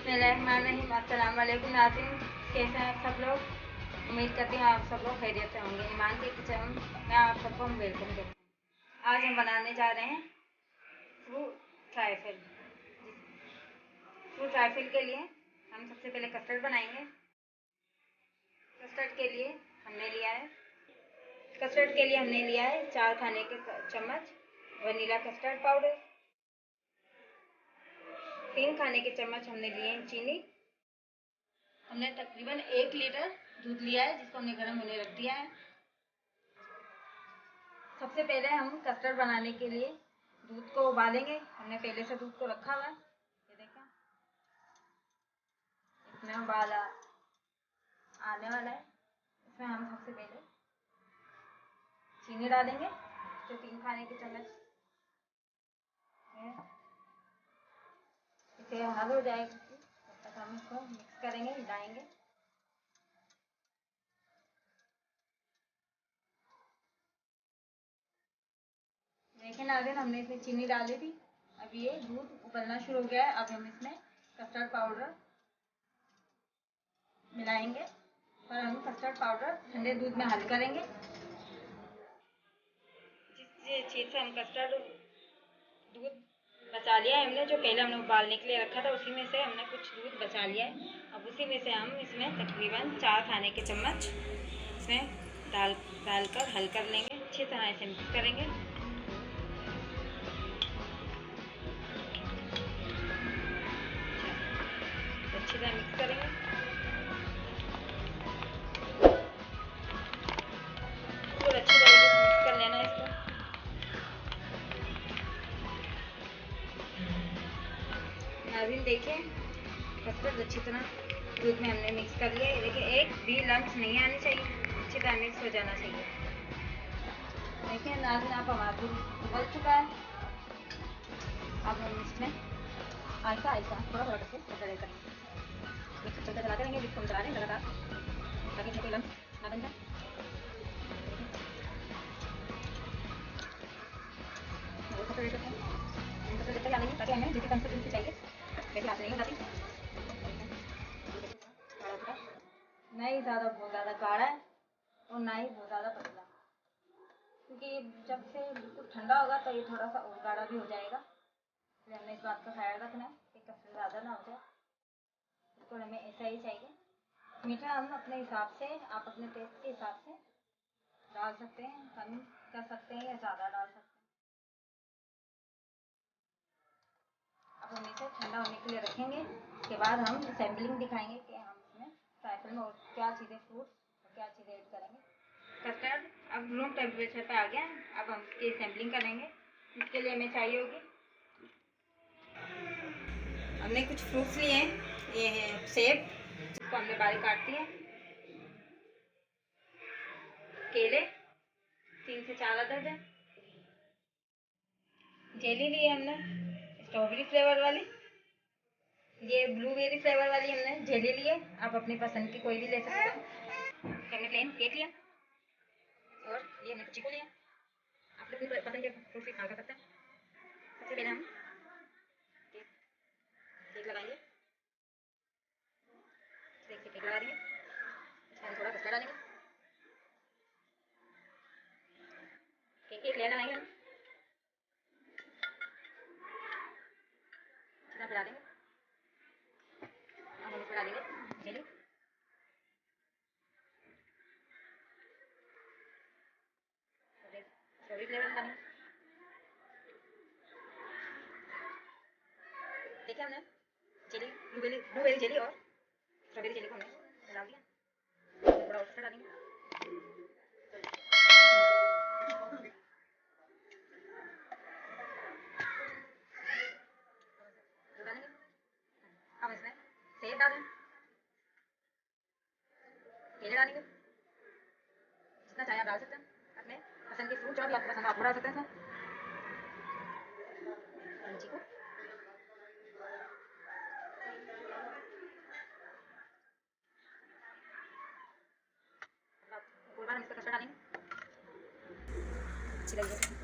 बिस्मिल्लाहिर्रहमानिर्रहीम। अस्सलाम वालेकुम नाज़रीन, कैसे हैं आप सब लोग? उम्मीद करती हूँ आप सब लोग खैरियत से होंगे। ईमान के किचन में आप सबको हम वेलकम करते हैं। आज हम बनाने जा रहे हैं फ्रूट ट्राइफल। फ्रूट ट्राइफल के लिए हम सबसे पहले कस्टर्ड बनाएंगे। कस्टर्ड के लिए हमने लिया है 4 खाने के चम्मच वनीला कस्टर्ड पाउडर। 3 खाने के चम्मच हमने लिए हैं चीनी। हमने तकरीबन 1 लीटर दूध लिया है, जिसको हमने गर्म होने रख दिया है। सबसे पहले हम कस्टर्ड बनाने के लिए दूध को उबालेंगे। हमने पहले से दूध को रखा हुआ है, ये देखा, इसमें उबाला आने वाला है। इसमें हम सबसे पहले चीनी डालेंगे, जो 3 खाने के चम्मच है। इसे हल हो जाएगी तब तक हम इसको मिक्स करेंगे, हिलाएंगे। देखिए नाज़रीन, हमने इसमें चीनी डाली थी। अब ये दूध उबलना शुरू हो गया है। अब हम इसमें कस्टर्ड पाउडर मिलाएंगे और हम कस्टर्ड पाउडर ठंडे दूध में हल करेंगे। जिस चीज़ से हम कस्टर्ड दूध बचा लिया है हमने, जो पहले हमने उबालने के लिए रखा था, उसी में से हमने कुछ दूध बचा लिया है। अब उसी में से हम इसमें तकरीबन 4 खाने के चम्मच इसमें डालकर हल कर लेंगे। अच्छी तरह से मिक्स करेंगे। अच्छी तरह मिक्स करेंगे। और अच्छी तरह से मिक्स कर लेना है इसको। नाज़रीन देखिए, कस्टर्ड अच्छी तरह दूध में हमने मिक्स कर लिया है। देखिए, एक भी लम्स नहीं आनी चाहिए, अच्छी तरह मिक्स हो जाना चाहिए। देखिए नाज़रीन, आप हमारा दूध उबल चुका है। अब हम इसमें आहिस्ता आहिस्ता थोड़ा थोड़ा करके करेंगे, मिक्स चलते चलाते रहेंगे, जिसको हम चला रहे हैं लगातार, ताकि इसमें कोई लम्स ना बन जाए। ताकि हमें जितनी कंसिस्टेंसी चाहिए वैसे हाथ नहीं हो जाती। नहीं ज़्यादा बहुत ज़्यादा गाढ़ा है और ना ही बहुत ज़्यादा पतला, क्योंकि जब से बिल्कुल ठंडा होगा तो ये थोड़ा सा और गाढ़ा भी हो जाएगा। इसलिए हमने इस बात का ख्याल रखना है कि कस्टर्ड ज़्यादा ना हो जाए। इसको हमें ऐसा ही चाहिए। मीठा हम अपने हिसाब से, आप अपने टेस्ट के हिसाब से डाल सकते हैं, कम कर सकते हैं या ज़्यादा डाल सकते हैं। अब हम इसे ठंडा होने के लिए रखेंगे। उसके बाद हम सैम्पलिंग दिखाएंगे कि हम इसमें ट्राइफल में और क्या चीज़ें, फ्रूट्स और क्या चीज़ें ऐड करेंगे। कस्टर्ड अब रूम टेम्परेचर पे आ गया है। अब हम इसकी सैम्पलिंग करेंगे। इसके लिए हमें चाहिए होगी, हमने कुछ फ्रूट्स लिए हैं। ये है सेब, जिसको हमने बारीक काट दिया। केले 3 से 4 अदद है। जेली ली है हमने स्ट्रॉबेरी फ्लेवर वाली। ये ब्लूबेरी फ्लेवर वाली हमने जेली ली है। आप अपनी पसंद की कोई भी ले सकते हैं। हमने प्लेन केक लिया और ये हमने चीकू लिया। आप अपनी पसंद के फ्रूट से इस्तेमाल कर सकते हैं। सबसे पहले हम केक लगाएंगे। केक लगा देंगे, इसमें थोड़ा कस्टर्ड डालेंगे। केक एक लेयर लगाएंगे हम, इतना पिला देंगे। अब हम इसमें डालेंगे जेली। स्ट्रॉबेरी फ्लेवर डालेंगे। देखिए, हमने जेली ब्लूबेरी जेली और स्ट्रॉबेरी जेली को हमने डाल दिया। थोड़ा और डालेंगे। अब इसमें सेब डालें, केले डालेंगे। जितना चाहे आप डाल सकते हैं। अपने पसंद के फ्रूट जो भी आपको पसंद है आप डाल सकते हैं। चीकू, एक बार हम इसका कस्टर्ड डालेंगे अच्छी लगी।